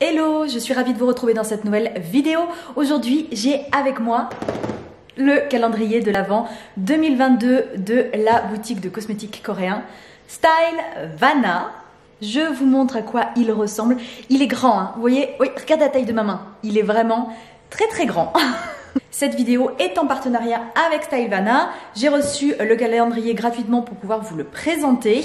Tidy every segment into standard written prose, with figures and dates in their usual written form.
Hello, je suis ravie de vous retrouver dans cette nouvelle vidéo. Aujourd'hui, j'ai avec moi le calendrier de l'Avent 2022 de la boutique de cosmétiques coréen Stylevanna. Je vous montre à quoi il ressemble. Il est grand, hein. Vous voyez, oui, regardez la taille de ma main. Il est vraiment très grand. Cette vidéo est en partenariat avec Stylevanna. J'ai reçu le calendrier gratuitement pour pouvoir vous le présenter.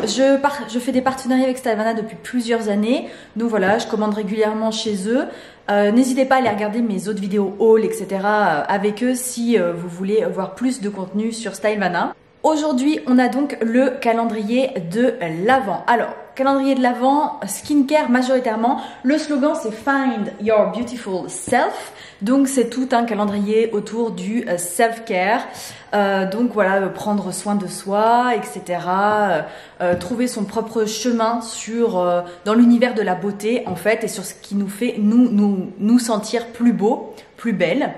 Je fais des partenariats avec Stylevanna depuis plusieurs années. Donc voilà, je commande régulièrement chez eux. N'hésitez pas à aller regarder mes autres vidéos haul, etc. avec eux si vous voulez voir plus de contenu sur Stylevanna. Aujourd'hui, on a donc le calendrier de l'Avent. Alors, calendrier de l'Avent, skincare majoritairement. Le slogan, c'est Find Your Beautiful Self. Donc, c'est tout un calendrier autour du self-care. Donc, voilà, prendre soin de soi, etc. Trouver son propre chemin dans l'univers de la beauté, en fait, et sur ce qui nous fait nous sentir plus beaux, plus belles.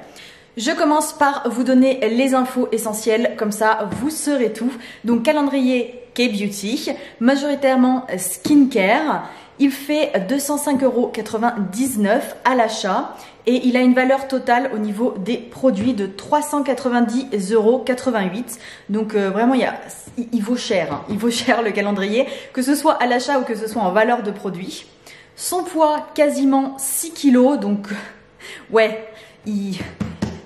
Je commence par vous donner les infos essentielles, comme ça vous saurez tout. Donc calendrier K-Beauty, majoritairement skincare. Il fait 205,99 € à l'achat et il a une valeur totale au niveau des produits de 390,88 €. Donc vraiment il vaut cher, hein. Il vaut cher le calendrier, que ce soit à l'achat ou que ce soit en valeur de produit. Son poids quasiment 6 kg, donc ouais,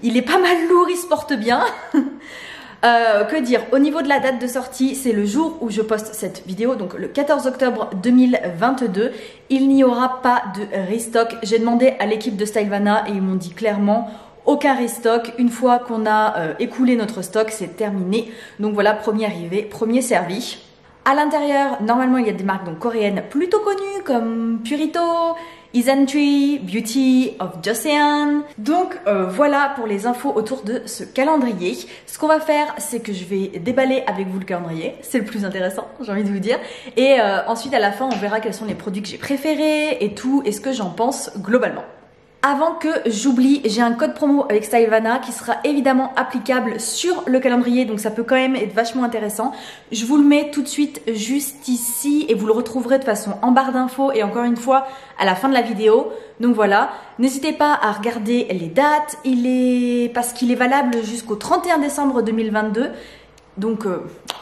il est pas mal lourd, il se porte bien. Que dire, au niveau de la date de sortie, c'est le jour où je poste cette vidéo, donc le 14 octobre 2022. Il n'y aura pas de restock. J'ai demandé à l'équipe de Stylevanna et ils m'ont dit clairement aucun restock. Une fois qu'on a écoulé notre stock, c'est terminé. Donc voilà, premier arrivé, premier servi. À l'intérieur, normalement, il y a des marques donc coréennes plutôt connues comme Purito, Isntree, Beauty of Joseon. Donc voilà pour les infos autour de ce calendrier. Ce qu'on va faire, c'est que je vais déballer avec vous le calendrier. C'est le plus intéressant, j'ai envie de vous dire. Et ensuite, à la fin, on verra quels sont les produits que j'ai préférés et tout, et ce que j'en pense globalement. Avant que j'oublie, j'ai un code promo avec Stylevanna qui sera évidemment applicable sur le calendrier, donc ça peut quand même être vachement intéressant. Je vous le mets tout de suite juste ici et vous le retrouverez de façon en barre d'infos et encore une fois à la fin de la vidéo. Donc voilà, n'hésitez pas à regarder les dates, parce qu'il est valable jusqu'au 31 décembre 2022. Donc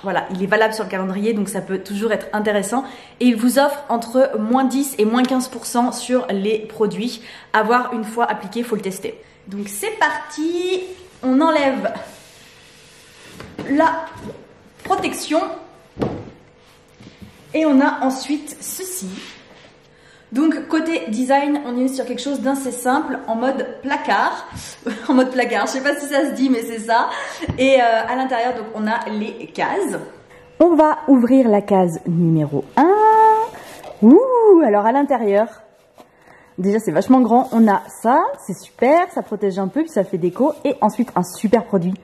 voilà, il est valable sur le calendrier, donc ça peut toujours être intéressant. Et il vous offre entre moins 10 et moins 15% sur les produits. À voir une fois appliqué, il faut le tester. Donc c'est parti, on enlève la protection. Et on a ensuite ceci. Donc côté design, on est sur quelque chose d'assez simple en mode placard. En mode placard, je sais pas si ça se dit mais c'est ça. Et à l'intérieur donc on a les cases. On va ouvrir la case numéro 1. Ouh, alors à l'intérieur, déjà c'est vachement grand. On a ça, c'est super, ça protège un peu puis ça fait déco. Et ensuite un super produit,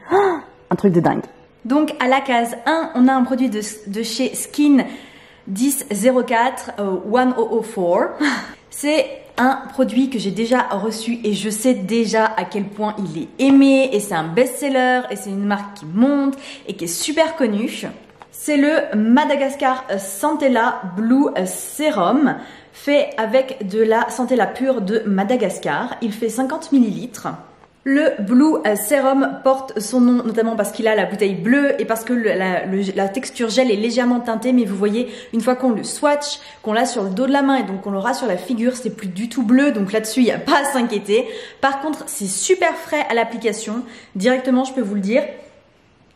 un truc de dingue. Donc à la case 1, on a un produit de chez Skin 1004 1004. C'est un produit que j'ai déjà reçu et je sais déjà à quel point il est aimé et c'est un best-seller et c'est une marque qui monte et qui est super connue. C'est le Madagascar Centella Blue Serum fait avec de la Centella pure de Madagascar. Il fait 50 ml. Le Blue Serum porte son nom notamment parce qu'il a la bouteille bleue et parce que la texture gel est légèrement teintée, mais vous voyez, une fois qu'on le swatch, qu'on l'a sur le dos de la main et donc qu'on l'aura sur la figure, c'est plus du tout bleu, donc là-dessus, il n'y a pas à s'inquiéter. Par contre, c'est super frais à l'application, directement, je peux vous le dire.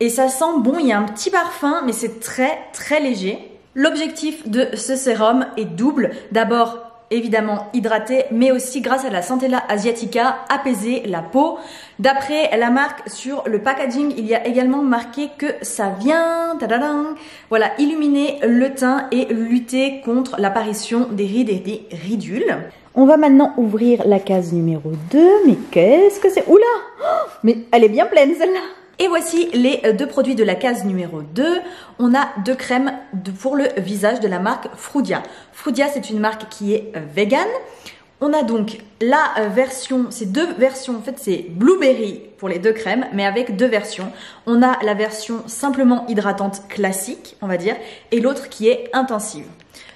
Et ça sent bon, il y a un petit parfum, mais c'est très léger. L'objectif de ce sérum est double. D'abord, évidemment hydrater, mais aussi grâce à la Centella asiatica, apaiser la peau. D'après la marque, sur le packaging, il y a également marqué que ça vient, voilà, illuminer le teint et lutter contre l'apparition des rides et des ridules. On va maintenant ouvrir la case numéro 2, mais qu'est-ce que c'est? Oula, mais elle est bien pleine celle-là. Et voici les deux produits de la case numéro 2. On a deux crèmes pour le visage de la marque Frudia. Frudia, c'est une marque qui est vegan. On a donc la version, c'est deux versions, en fait c'est Blueberry pour les deux crèmes, mais avec deux versions. On a la version simplement hydratante classique, on va dire, et l'autre qui est intensive.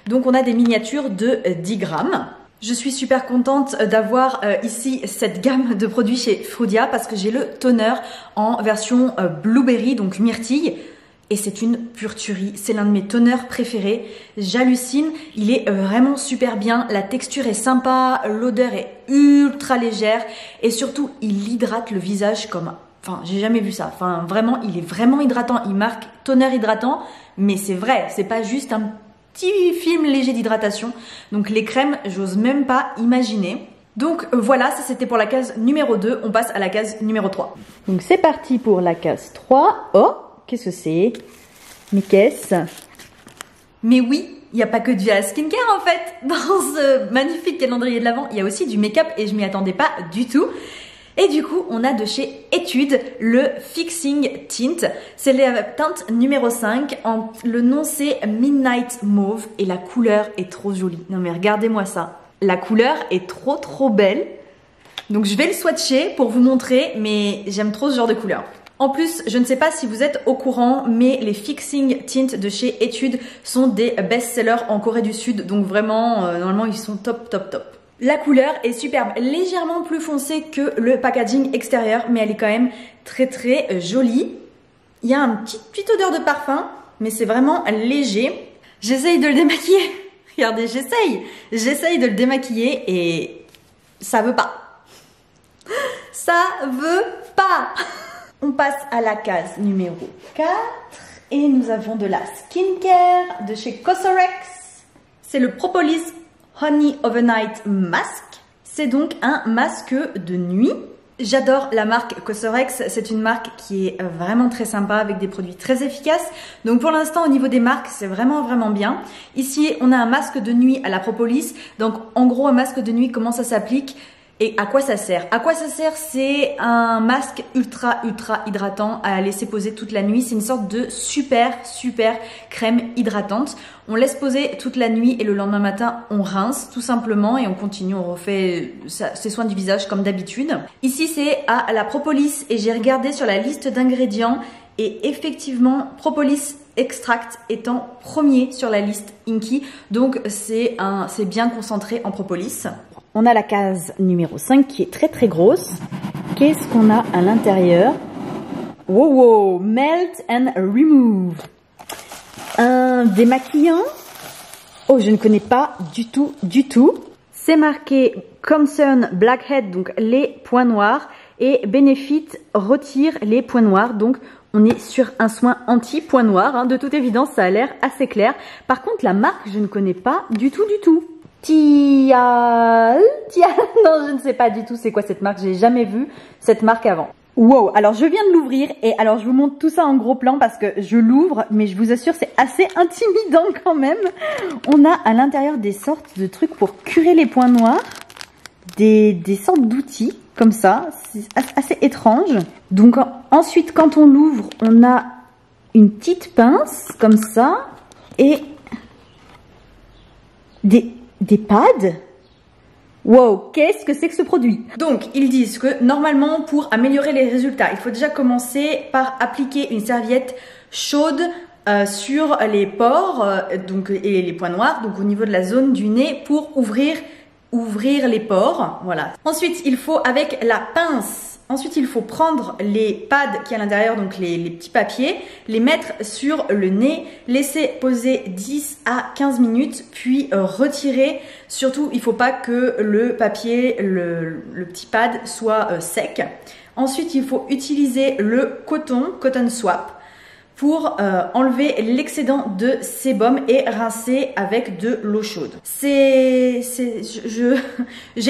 Donc on a des miniatures de 10 grammes. Je suis super contente d'avoir ici cette gamme de produits chez Frudia parce que j'ai le toner en version blueberry, donc myrtille. Et c'est une pure tuerie, c'est l'un de mes toners préférés, j'hallucine, il est vraiment super bien, la texture est sympa, l'odeur est ultra légère et surtout il hydrate le visage comme... Enfin, j'ai jamais vu ça, enfin vraiment, il est vraiment hydratant, il marque toner hydratant, mais c'est vrai, c'est pas juste un petit film léger d'hydratation, donc les crèmes, j'ose même pas imaginer. Donc voilà, ça c'était pour la case numéro 2, on passe à la case numéro 3. Donc c'est parti pour la case 3, oh! Qu'est-ce que c'est? Mais qu'est-ce? Mais oui, il n'y a pas que du skincare en fait dans ce magnifique calendrier de l'Avent. Il y a aussi du make-up et je m'y attendais pas du tout. Et du coup, on a de chez Etude le Fixing Tint. C'est la teinte numéro 5. Le nom c'est Midnight Mauve et la couleur est trop jolie. Non mais regardez-moi ça. La couleur est trop belle. Donc je vais le swatcher pour vous montrer, mais j'aime trop ce genre de couleur. En plus, je ne sais pas si vous êtes au courant, mais les Fixing Tint de chez Etude sont des best-sellers en Corée du Sud. Donc vraiment, normalement, ils sont top. La couleur est superbe, légèrement plus foncée que le packaging extérieur, mais elle est quand même très jolie. Il y a une petite odeur de parfum, mais c'est vraiment léger. J'essaye de le démaquiller. Regardez, j'essaye de le démaquiller et ça veut pas. Ça veut pas. On passe à la case numéro 4 et nous avons de la skincare de chez Cosrx. C'est le Propolis Honey Overnight Mask. C'est donc un masque de nuit. J'adore la marque Cosrx, c'est une marque qui est vraiment très sympa avec des produits très efficaces. Donc pour l'instant au niveau des marques c'est vraiment bien. Ici on a un masque de nuit à la Propolis. Donc en gros un masque de nuit, comment ça s'applique? Et à quoi ça sert? À quoi ça sert? C'est un masque ultra hydratant à laisser poser toute la nuit. C'est une sorte de super crème hydratante. On laisse poser toute la nuit et le lendemain matin, on rince tout simplement et on continue, on refait ses soins du visage comme d'habitude. Ici, c'est à la Propolis et j'ai regardé sur la liste d'ingrédients et effectivement, Propolis Extract étant premier sur la liste Inky. Donc, c'est bien concentré en propolis. On a la case numéro 5 qui est très grosse. Qu'est-ce qu'on a à l'intérieur? Wow, Melt and Remove. Un démaquillant. Oh, je ne connais pas du tout. C'est marqué Concern Blackhead, donc les points noirs. Et Benefit retire les points noirs. Donc, on est sur un soin anti-points noirs. Hein. De toute évidence, ça a l'air assez clair. Par contre, la marque, je ne connais pas du tout. Tial, non, je ne sais pas du tout c'est quoi cette marque, j'ai jamais vu cette marque avant. Wow, alors je viens de l'ouvrir et alors je vous montre tout ça en gros plan parce que je l'ouvre, mais je vous assure c'est assez intimidant quand même. On a à l'intérieur des sortes de trucs pour curer les points noirs, des sortes d'outils comme ça, c'est assez étrange. Donc ensuite quand on l'ouvre, on a une petite pince comme ça et des pads. Wow, qu'est-ce que c'est que ce produit? Donc, ils disent que normalement, pour améliorer les résultats, il faut déjà commencer par appliquer une serviette chaude sur les pores et les points noirs, donc au niveau de la zone du nez, pour ouvrir les pores. Voilà. Ensuite, il faut, avec la pince, il faut prendre les pads qui est à l'intérieur, donc les petits papiers, les mettre sur le nez, laisser poser 10 à 15 minutes, puis retirer. Surtout, il ne faut pas que le papier, le petit pad soit sec. Ensuite, il faut utiliser le Cotton Swab, pour enlever l'excédent de sébum et rincer avec de l'eau chaude. J'ai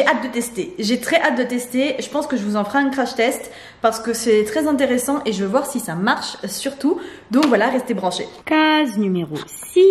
hâte de tester. J'ai très hâte de tester. Je pense que je vous en ferai un crash test parce que c'est très intéressant et je veux voir si ça marche surtout. Donc voilà, restez branchés. Case numéro 6.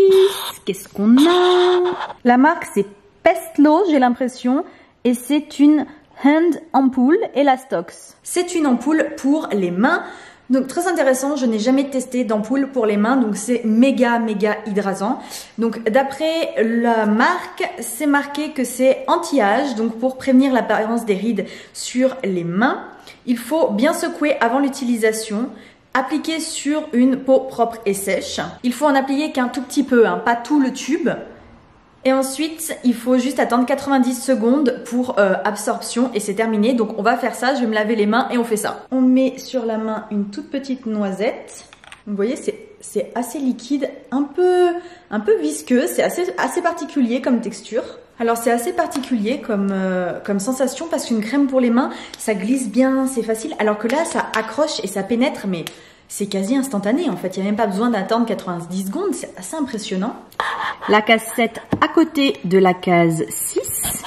Qu'est-ce qu'on a? La marque c'est Pestlo, j'ai l'impression, et c'est une hand ampoule Elastox. C'est une ampoule pour les mains. Donc très intéressant, je n'ai jamais testé d'ampoule pour les mains, donc c'est méga hydratant. Donc d'après la marque, c'est marqué que c'est anti-âge, donc pour prévenir l'apparence des rides sur les mains. Il faut bien secouer avant l'utilisation, appliquer sur une peau propre et sèche. Il faut en appliquer qu'un tout petit peu, hein, pas tout le tube. Et ensuite, il faut juste attendre 90 secondes pour absorption et c'est terminé. Donc on va faire ça, je vais me laver les mains et on fait ça. On met sur la main une toute petite noisette. Vous voyez, c'est assez liquide, un peu visqueux, c'est assez particulier comme texture. Alors c'est assez particulier comme sensation parce qu'une crème pour les mains, ça glisse bien, c'est facile. Alors que là, ça accroche et ça pénètre, mais c'est quasi instantané en fait. Il n'y a même pas besoin d'attendre 90 secondes, c'est assez impressionnant. La case 7 à côté de la case 6.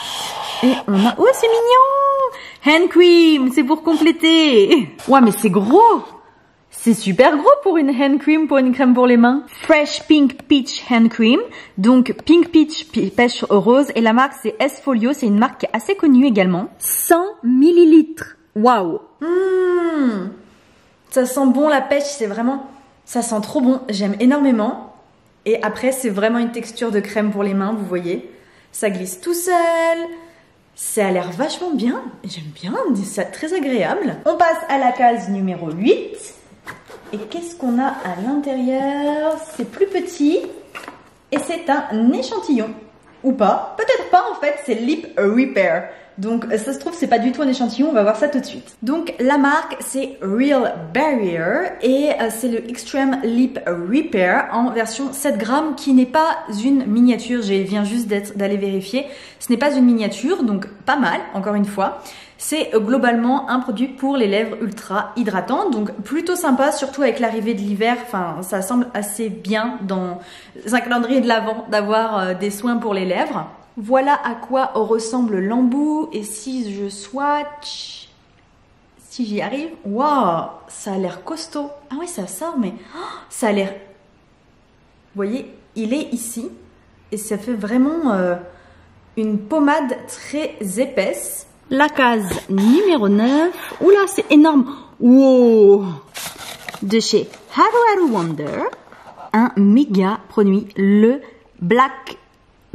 Et on a... Oh, c'est mignon! Hand cream, c'est pour compléter. Ouais, mais c'est gros! C'est super gros pour une hand cream, pour une crème pour les mains. Fresh Pink Peach Hand Cream. Donc Pink Peach, pêche rose. Et la marque c'est S-Folio. C'est une marque qui est assez connue également. 100 millilitres. Waouh. Ça sent bon la pêche. C'est vraiment... Ça sent trop bon. J'aime énormément. Et après c'est vraiment une texture de crème pour les mains, vous voyez. Ça glisse tout seul. Ça a l'air vachement bien. J'aime bien, c'est très agréable. On passe à la case numéro 8. Et qu'est-ce qu'on a à l'intérieur? C'est plus petit et c'est un échantillon. Ou pas, peut-être pas en fait, c'est Lip Repair. Donc ça se trouve c'est pas du tout un échantillon, on va voir ça tout de suite. Donc la marque c'est Real Barrier et c'est le Extreme Lip Repair en version 7 grammes qui n'est pas une miniature, je viens juste d'aller vérifier. Ce n'est pas une miniature, donc pas mal, encore une fois. C'est globalement un produit pour les lèvres ultra hydratant, donc plutôt sympa, surtout avec l'arrivée de l'hiver. Enfin, ça semble assez bien dans un calendrier de l'Avent d'avoir des soins pour les lèvres. Voilà à quoi ressemble l'embout. Et si je swatch, si j'y arrive, waouh, ça a l'air costaud. Ah ouais, ça sort, mais ça a l'air... Vous voyez, il est ici et ça fait vraiment une pommade très épaisse. La case numéro 9. Oula, c'est énorme. Wow. De chez Haru Haru Wonder. Un méga produit, le Black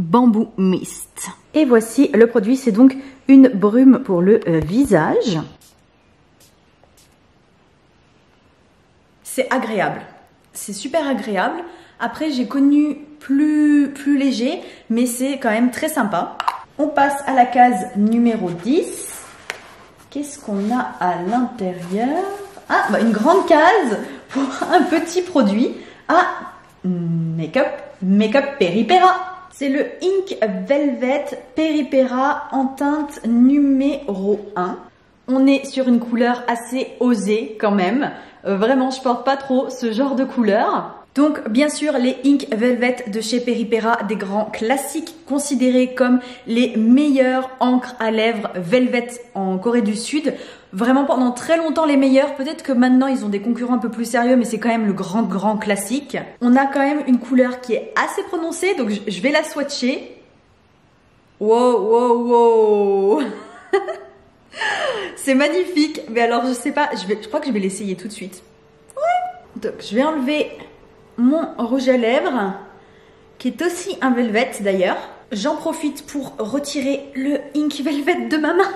Bamboo Mist. Et voici le produit. C'est donc une brume pour le visage. C'est agréable. C'est super agréable. Après, j'ai connu plus léger, mais c'est quand même très sympa. On passe à la case numéro 10. Qu'est-ce qu'on a à l'intérieur? Ah, bah une grande case pour un petit produit. Ah, Make-up Peripera. C'est le Ink Velvet Peripera en teinte numéro 1. On est sur une couleur assez osée quand même. Vraiment, je porte pas trop ce genre de couleur. Donc bien sûr les Ink Velvet de chez Peripera, des grands classiques considérés comme les meilleures encres à lèvres Velvet en Corée du Sud. Vraiment pendant très longtemps les meilleurs, peut-être que maintenant ils ont des concurrents un peu plus sérieux mais c'est quand même le grand classique. On a quand même une couleur qui est assez prononcée donc je vais la swatcher. Wow. C'est magnifique, mais alors je sais pas, je crois que je vais l'essayer tout de suite. Ouais. Donc je vais enlever mon rouge à lèvres, qui est aussi un velvet d'ailleurs. J'en profite pour retirer le Ink Velvet de ma main,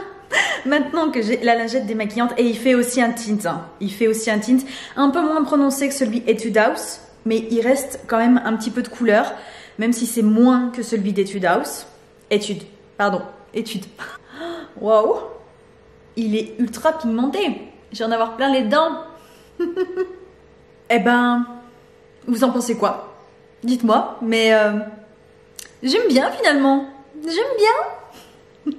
maintenant que j'ai la lingette démaquillante. Et il fait aussi un tint, hein. Il fait aussi un tint un peu moins prononcé que celui Etude House, mais il reste quand même un petit peu de couleur, même si c'est moins que celui d'Etude House. Etude. Waouh. Il est ultra pigmenté. Je vais en avoir plein les dents. Eh ben... Vous en pensez quoi? Dites-moi, mais j'aime bien finalement. J'aime bien.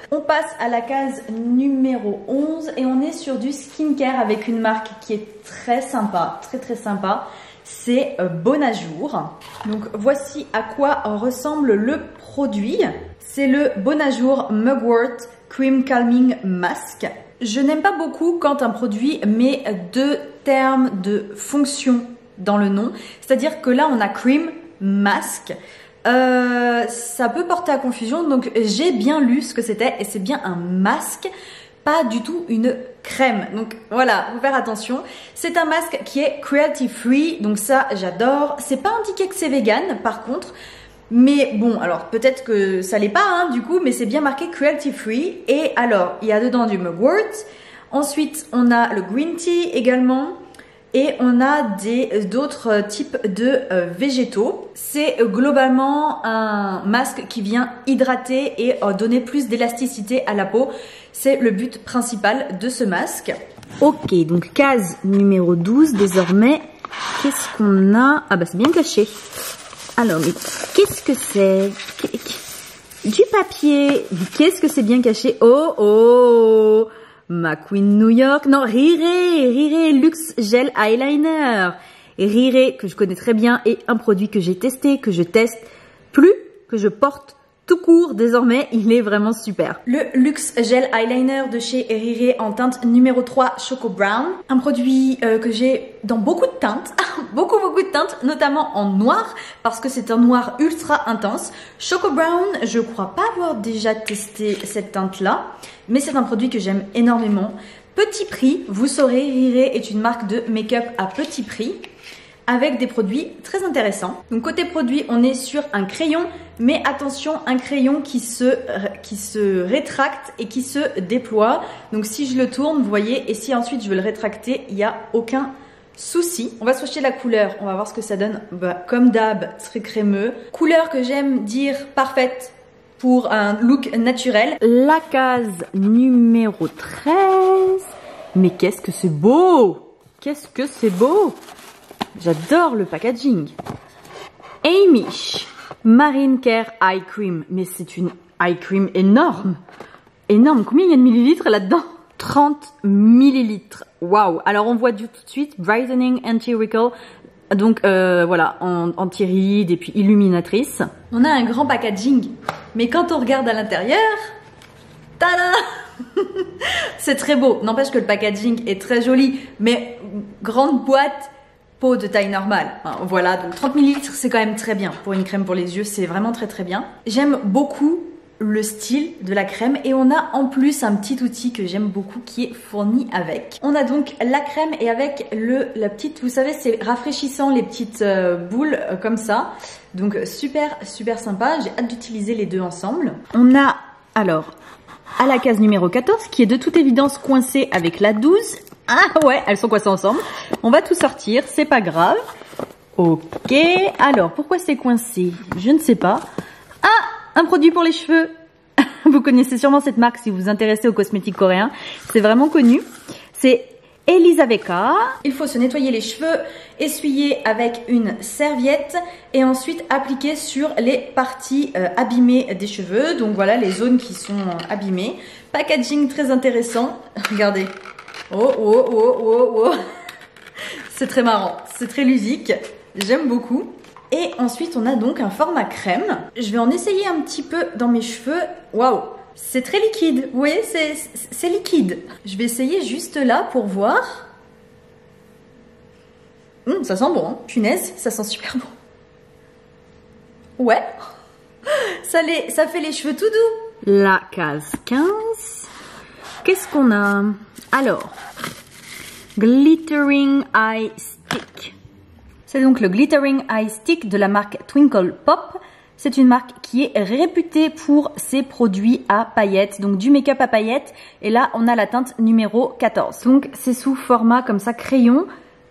On passe à la case numéro 11 et on est sur du skincare avec une marque qui est très sympa, très sympa. C'est Bonajour. Donc voici à quoi ressemble le produit. C'est le Bonajour Mugwort Cream Calming Mask. Je n'aime pas beaucoup quand un produit met deux termes de fonction dans le nom, c'est-à-dire que là on a cream, mask, ça peut porter à confusion, donc j'ai bien lu ce que c'était et c'est bien un masque, pas du tout une crème, donc voilà, faut faire attention. C'est un masque qui est cruelty free, donc ça j'adore. C'est pas indiqué que c'est vegan par contre, mais bon, alors peut-être que ça l'est pas hein, du coup, mais c'est bien marqué cruelty free. Et alors il y a dedans du mugwort, ensuite on a le green tea également. Et on a d'autres types de végétaux. C'est globalement un masque qui vient hydrater et donner plus d'élasticité à la peau. C'est le but principal de ce masque. Ok, donc case numéro 12 désormais. Qu'est-ce qu'on a? Ah bah c'est bien caché. Alors, mais qu'est-ce que c'est? Du papier. Qu'est-ce que c'est bien caché? Oh oh, McQueen New York. Non, Rire Luxe Gel Eyeliner. Rire, que je connais très bien, est un produit que j'ai testé, que je teste plus, que je porte tout court désormais. Il est vraiment super. Le Luxe Gel Eyeliner de chez Rire en teinte numéro 3 Choco Brown. Un produit que j'ai dans beaucoup de teintes, beaucoup de teintes, notamment en noir, parce que c'est un noir ultra intense. Choco Brown, je crois pas avoir déjà testé cette teinte-là, mais c'est un produit que j'aime énormément. Petit prix, vous saurez, Rire est une marque de make-up à petit prix, avec des produits très intéressants. Donc côté produit, on est sur un crayon, mais attention, un crayon qui se rétracte et qui se déploie. Donc si je le tourne, vous voyez, et si ensuite je veux le rétracter, il n'y a aucun souci. On va swatcher la couleur, on va voir ce que ça donne. Bah, comme d'hab, très crémeux. Couleur que j'aime dire parfaite pour un look naturel. La case numéro 13. Mais qu'est-ce que c'est beau! Qu'est-ce que c'est beau! J'adore le packaging. Amish Marine Care Eye Cream. Mais c'est une eye cream énorme. Énorme. Combien il y a de millilitres là-dedans? 30 millilitres. Waouh. Alors on voit tout de suite Brightening Anti-Wrinkle. Donc voilà, anti-rides et puis illuminatrice. On a un grand packaging. Mais quand on regarde à l'intérieur, tada! C'est très beau. N'empêche que le packaging est très joli. Mais grande boîte, peau de taille normale. Voilà, donc 30 ml, c'est quand même très bien. Pour une crème pour les yeux, c'est vraiment très bien. J'aime beaucoup le style de la crème et on a en plus un petit outil que j'aime beaucoup qui est fourni avec. On a donc la crème et avec la petite, vous savez, c'est rafraîchissant les petites boules comme ça. Donc super sympa. J'ai hâte d'utiliser les deux ensemble. On a alors à la case numéro 14 qui est de toute évidence coincée avec la 12. Ah ouais, elles sont coincées ensemble. On va tout sortir, c'est pas grave. Ok, alors pourquoi c'est coincé? Je ne sais pas. Ah, un produit pour les cheveux. Vous connaissez sûrement cette marque si vous vous intéressez aux cosmétiques coréens. C'est vraiment connu. C'est Elisaveka. Il faut se nettoyer les cheveux, essuyer avec une serviette et ensuite appliquer sur les parties abîmées des cheveux. Donc voilà les zones qui sont abîmées. Packaging très intéressant. Regardez. Oh. C'est très marrant, c'est très ludique, j'aime beaucoup. Et ensuite on a donc un format crème. Je vais en essayer un petit peu dans mes cheveux. Waouh, c'est très liquide, vous voyez, c'est liquide. Je vais essayer juste là pour voir. Ça sent bon, hein. Punaise, ça sent super bon. Ouais, ça fait les cheveux tout doux. La case 15. Qu'est-ce qu'on a? Alors, Glittering Eye Stick. C'est donc le Glittering Eye Stick de la marque Twinkle Pop. C'est une marque qui est réputée pour ses produits à paillettes, donc du make-up à paillettes. Et là, on a la teinte numéro 14. Donc, c'est sous format comme ça, crayon,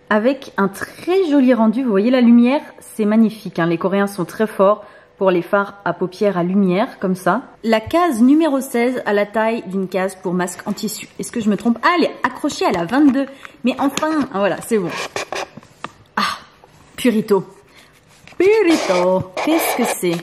avec un très joli rendu. Vous voyez la lumière, c'est magnifique, hein. Les Coréens sont très forts pour les fards à paupières à lumière, comme ça. La case numéro 16 à la taille d'une case pour masque en tissu. Est-ce que je me trompe? Ah, elle est accrochée à la 22. Mais enfin, voilà, c'est bon. Ah, Purito. Qu'est-ce que c'est?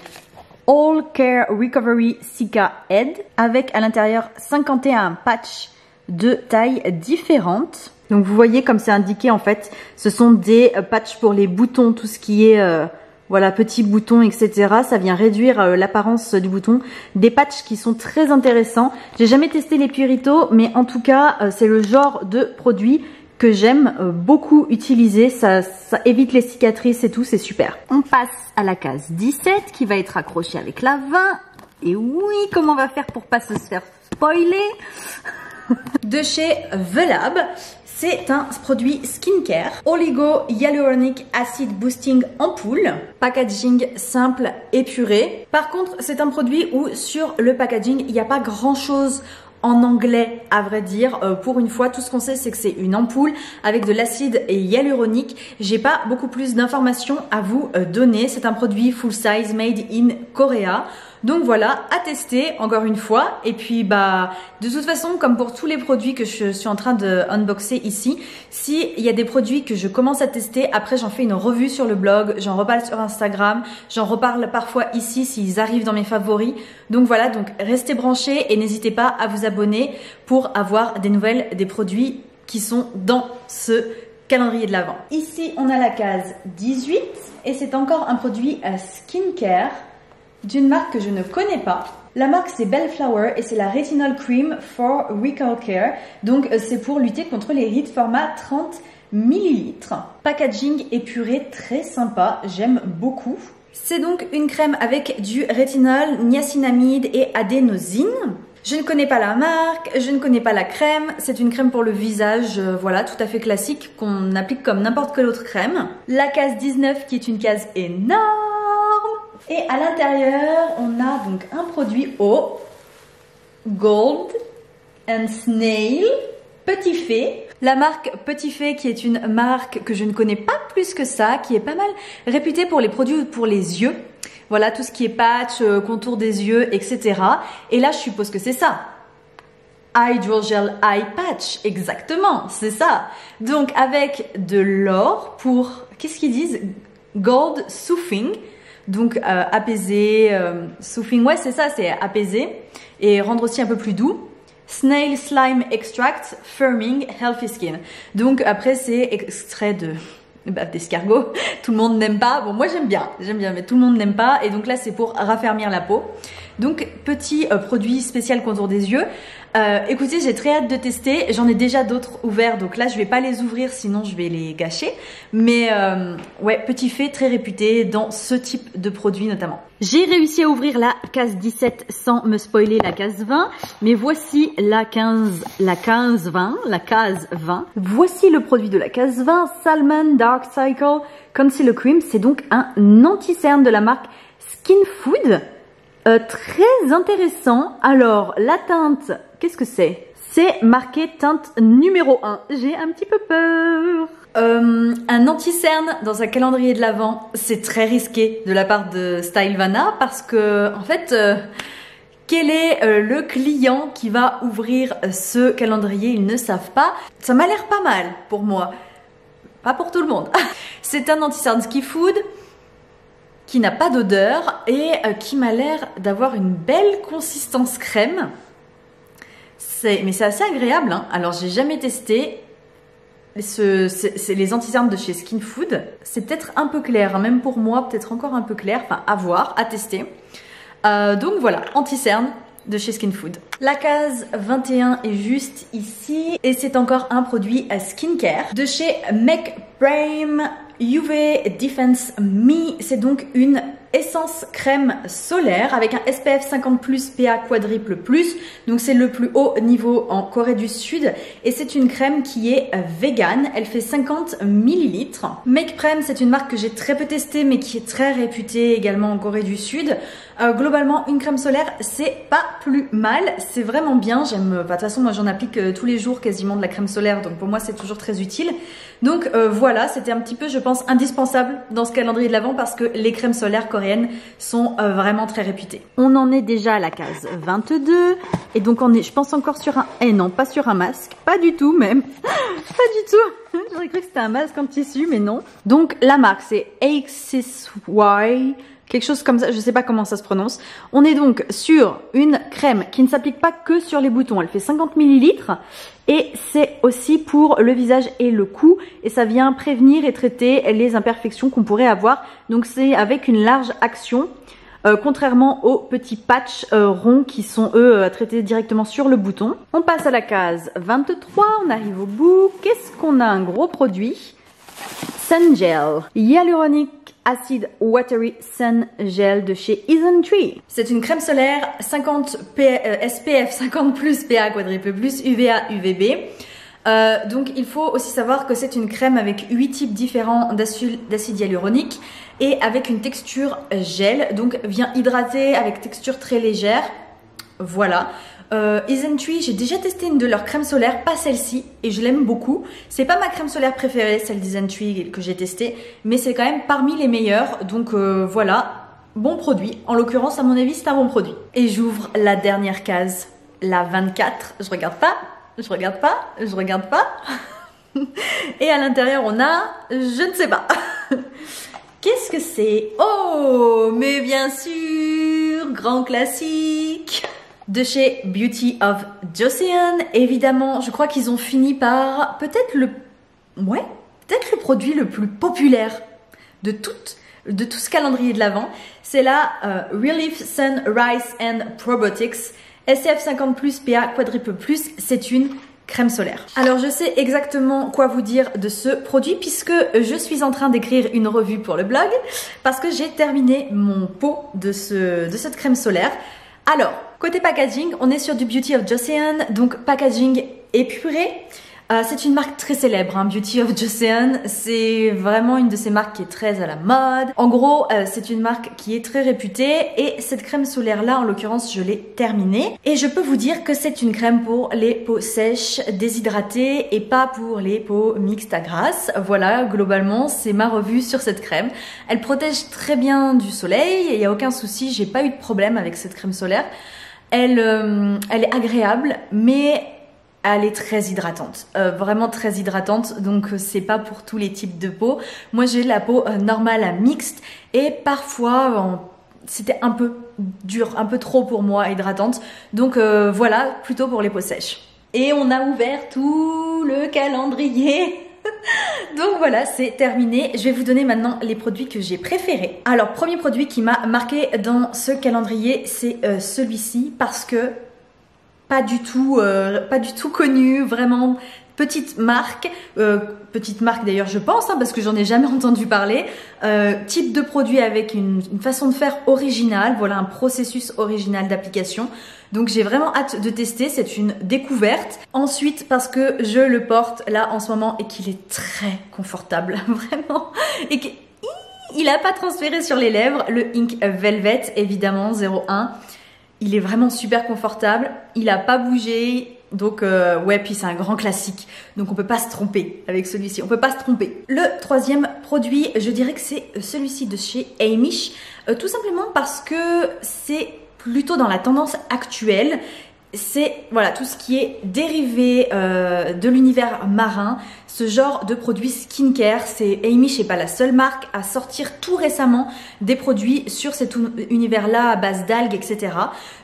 All Care Recovery Cica Head, avec à l'intérieur 51 patchs de tailles différentes. Donc vous voyez comme c'est indiqué en fait, ce sont des patchs pour les boutons, tout ce qui est... voilà, petits boutons, etc. Ça vient réduire l'apparence du bouton. Des patchs qui sont très intéressants. J'ai jamais testé les Purito, mais en tout cas, c'est le genre de produit que j'aime beaucoup utiliser. Ça évite les cicatrices et tout, c'est super. On passe à la case 17 qui va être accrochée avec la 20. Et oui, comment on va faire pour pas se faire spoiler? De chez The Lab. C'est un produit skincare, Oligo Hyaluronic Acid Boosting Ampoule, packaging simple épuré. Par contre, c'est un produit où sur le packaging, il n'y a pas grand chose en anglais à vrai dire. Pour une fois, tout ce qu'on sait c'est que c'est une ampoule avec de l'acide hyaluronique. J'ai pas beaucoup plus d'informations à vous donner. C'est un produit full size made in Korea. Donc voilà, à tester encore une fois. Et puis bah de toute façon, comme pour tous les produits que je suis en train de unboxer ici, s'il y a des produits que je commence à tester, après j'en fais une revue sur le blog, j'en reparle sur Instagram, j'en reparle parfois ici s'ils arrivent dans mes favoris. Donc voilà, donc restez branchés et n'hésitez pas à vous abonner pour avoir des nouvelles des produits qui sont dans ce calendrier de l'Avent. Ici on a la case 18 et c'est encore un produit skincare d'une marque que je ne connais pas. La marque c'est Bellflower et c'est la Retinol Cream for Recall Care. Donc c'est pour lutter contre les rides format 30 ml. Packaging épuré très sympa, j'aime beaucoup. C'est donc une crème avec du rétinol, niacinamide et adénosine. Je ne connais pas la marque, je ne connais pas la crème. C'est une crème pour le visage, voilà, tout à fait classique qu'on applique comme n'importe quelle autre crème. La case 19 qui est une case énorme. Et à l'intérieur, on a donc un produit au Gold and Snail Petit Fée. La marque Petit Fée qui est une marque que je ne connais pas plus que ça, qui est pas mal réputée pour les produits pour les yeux. Voilà, tout ce qui est patch, contour des yeux, etc. Et là, je suppose que c'est ça. Hydrogel Eye Patch, exactement, c'est ça. Donc avec de l'or pour, qu'est-ce qu'ils disent? Gold Soothing. Donc apaiser, soothing, ouais c'est ça, c'est apaiser et rendre aussi un peu plus doux. Snail Slime Extract Firming Healthy Skin. Donc après c'est extrait de d'escargot. Tout le monde n'aime pas. Bon moi j'aime bien, mais tout le monde n'aime pas. Et donc là c'est pour raffermir la peau. Donc petit produit spécial contour des yeux. Écoutez, j'ai très hâte de tester. J'en ai déjà d'autres ouverts, donc là je vais pas les ouvrir, sinon je vais les gâcher. Mais ouais, Petit Fée très réputé dans ce type de produit notamment. J'ai réussi à ouvrir la case 17 sans me spoiler la case 20, mais voici la case 20. Voici le produit de la case 20, Salmon Dark Cycle Concealer Cream. C'est donc un anti-cerne de la marque Skin Food. Très intéressant. Alors, la teinte, qu'est-ce que c'est? C'est marqué teinte numéro 1. J'ai un petit peu peur. Un anti-cerne dans un calendrier de l'Avent, c'est très risqué de la part de Stylevana parce que, en fait, quel est le client qui va ouvrir ce calendrier? Ils ne savent pas. Ça m'a l'air pas mal pour moi. Pas pour tout le monde. C'est un anti-cerne Skin Food qui n'a pas d'odeur et qui m'a l'air d'avoir une belle consistance crème. Mais c'est assez agréable, hein. Alors j'ai jamais testé. C'est les anti-cernes de chez Skin Food. C'est peut-être un peu clair, hein. Même pour moi, peut-être encore un peu clair. Enfin, à voir, à tester. Donc voilà, anti-cernes de chez Skin Food. La case 21 est juste ici. Et c'est encore un produit skincare de chez Make Prime UV Defense Me. C'est donc une essence crème solaire avec un SPF 50+, PA quadruple plus. Donc c'est le plus haut niveau en Corée du Sud et c'est une crème qui est vegan. Elle fait 50 ml. Make Prime, c'est une marque que j'ai très peu testée mais qui est très réputée également en Corée du Sud. Globalement, une crème solaire, c'est pas plus mal. C'est vraiment bien. J'aime. De toute façon, moi j'en applique tous les jours quasiment de la crème solaire. Donc pour moi, c'est toujours très utile. Donc voilà, c'était un petit peu, je pense, indispensable dans ce calendrier de l'Avent parce que les crèmes solaires coréennes sont vraiment très réputées. On en est déjà à la case 22 et donc on est, je pense, encore sur un... Eh non, pas sur un masque, pas du tout même. Pas du tout. J'aurais cru que c'était un masque en tissu, mais non. Donc la marque, c'est HXY. Quelque chose comme ça, je sais pas comment ça se prononce. On est donc sur une crème qui ne s'applique pas que sur les boutons. Elle fait 50 ml et c'est aussi pour le visage et le cou. Et ça vient prévenir et traiter les imperfections qu'on pourrait avoir. Donc c'est avec une large action, contrairement aux petits patchs ronds qui sont eux traités directement sur le bouton. On passe à la case 23, on arrive au bout. Qu'est-ce qu'on a? Un gros produit. Sun Gel Hyaluronic Acid Watery Sun Gel de chez Isntree. C'est une crème solaire 50 SPF 50+, PA quadruple plus, UVA, UVB. Donc il faut aussi savoir que c'est une crème avec 8 types différents d'acide hyaluronique et avec une texture gel, donc vient hydrater avec texture très légère. Voilà. Isntree, j'ai déjà testé une de leurs crèmes solaires, pas celle-ci, et je l'aime beaucoup. C'est pas ma crème solaire préférée, celle d'Isntree que j'ai testée, mais c'est quand même parmi les meilleures, donc voilà, bon produit. En l'occurrence, à mon avis, c'est un bon produit. Et j'ouvre la dernière case, la 24. Je regarde pas, je regarde pas, je regarde pas. Et à l'intérieur, on a, je ne sais pas. Qu'est-ce que c'est? Oh, mais bien sûr, grand classique de chez Beauty of Joseon. Évidemment, je crois qu'ils ont fini par peut-être le produit le plus populaire de tout ce calendrier de l'Avent. C'est la Relief Sun Rice and Probiotics SPF 50+, PA quadruple plus. C'est une crème solaire. Alors je sais exactement quoi vous dire de ce produit puisque je suis en train d'écrire une revue pour le blog parce que j'ai terminé mon pot de cette crème solaire. Alors, côté packaging, on est sur du Beauty of Joseon, donc packaging épuré. C'est une marque très célèbre, hein, Beauty of Joseon. C'est vraiment une de ces marques qui est très à la mode. En gros, c'est une marque qui est très réputée et cette crème solaire-là, en l'occurrence, je l'ai terminée. Et je peux vous dire que c'est une crème pour les peaux sèches, déshydratées et pas pour les peaux mixtes à grasse. Voilà, globalement, c'est ma revue sur cette crème. Elle protège très bien du soleil, il n'y a aucun souci, j'ai pas eu de problème avec cette crème solaire. Elle est agréable, mais elle est très hydratante, vraiment très hydratante, donc c'est pas pour tous les types de peau. Moi j'ai la peau normale à mixte et parfois c'était un peu dur, un peu trop pour moi hydratante, donc voilà, plutôt pour les peaux sèches. Et on a ouvert tout le calendrier. Donc voilà, c'est terminé. Je vais vous donner maintenant les produits que j'ai préférés. Alors, premier produit qui m'a marqué dans ce calendrier, c'est celui-ci parce que pas du tout connu, vraiment petite marque d'ailleurs je pense, hein, parce que j'en ai jamais entendu parler. Type de produit avec une façon de faire originale, voilà un processus original d'application. Donc j'ai vraiment hâte de tester, c'est une découverte. Ensuite parce que je le porte là en ce moment et qu'il est très confortable, vraiment, et qu'il n'a pas transféré sur les lèvres, le Ink Velvet évidemment 01. Il est vraiment super confortable, il n'a pas bougé, donc ouais, puis c'est un grand classique, donc on peut pas se tromper avec celui-ci, on peut pas se tromper. Le troisième produit, je dirais que c'est celui-ci de chez Amish, tout simplement parce que c'est plutôt dans la tendance actuelle. C'est voilà tout ce qui est dérivé de l'univers marin, ce genre de produits skincare. C'est Amish n'est pas la seule marque à sortir tout récemment des produits sur cet univers-là à base d'algues, etc.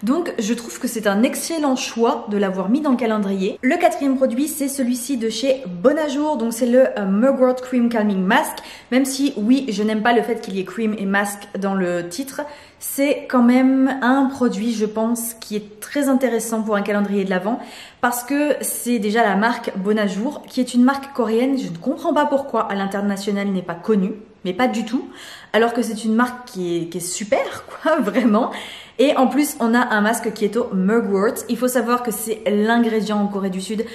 Donc je trouve que c'est un excellent choix de l'avoir mis dans le calendrier. Le quatrième produit, c'est celui-ci de chez Bonajour, donc c'est le Mugwort Cream Calming Mask. Même si oui, je n'aime pas le fait qu'il y ait cream et mask dans le titre, c'est quand même un produit, je pense, qui est très intéressant pour un calendrier de l'Avent parce que c'est déjà la marque Bonajour, qui est une marque coréenne. Je ne comprends pas pourquoi à l'international n'est pas connue, mais pas du tout, alors que c'est une marque qui est super, quoi, vraiment. Et en plus, on a un masque qui est au Mugwort. Il faut savoir que c'est l'ingrédient en Corée du Sud.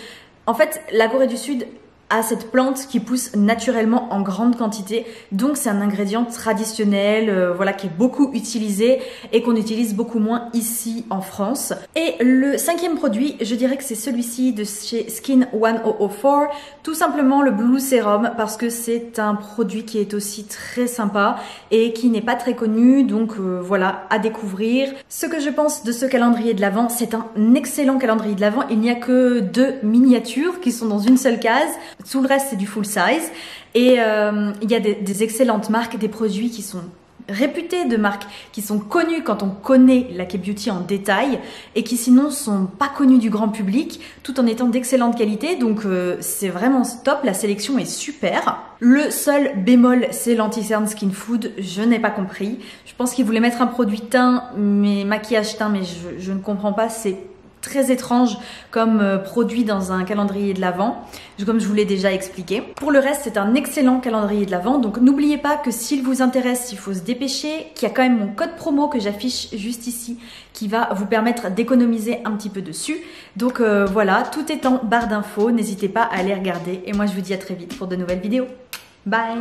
En fait, la Corée du Sud a cette plante qui pousse naturellement en grande quantité, donc c'est un ingrédient traditionnel, voilà, qui est beaucoup utilisé et qu'on utilise beaucoup moins ici en France. Et le cinquième produit, je dirais que c'est celui-ci de chez Skin 1004, tout simplement le Blue Serum, parce que c'est un produit qui est aussi très sympa et qui n'est pas très connu, donc voilà, à découvrir. Ce que je pense de ce calendrier de l'Avent, c'est un excellent calendrier de l'Avent. Il n'y a que 2 miniatures qui sont dans une seule case. Tout le reste, c'est du full size. Et il y a des excellentes marques, des produits qui sont réputés, de marques qui sont connues quand on connaît la K-Beauty en détail et qui sinon sont pas connues du grand public, tout en étant d'excellente qualité. Donc c'est vraiment top, la sélection est super. Le seul bémol, c'est l'anti-cerne Skin Food. Je n'ai pas compris. Je pense qu'ils voulaient mettre un produit teint, mais maquillage teint, mais je ne comprends pas. C'est très étrange comme produit dans un calendrier de l'Avent, comme je vous l'ai déjà expliqué. Pour le reste, c'est un excellent calendrier de l'Avent, donc n'oubliez pas que s'il vous intéresse, il faut se dépêcher, qu'il y a quand même mon code promo que j'affiche juste ici, qui va vous permettre d'économiser un petit peu dessus. Donc voilà, tout est en barre d'infos, n'hésitez pas à aller regarder, et moi je vous dis à très vite pour de nouvelles vidéos. Bye!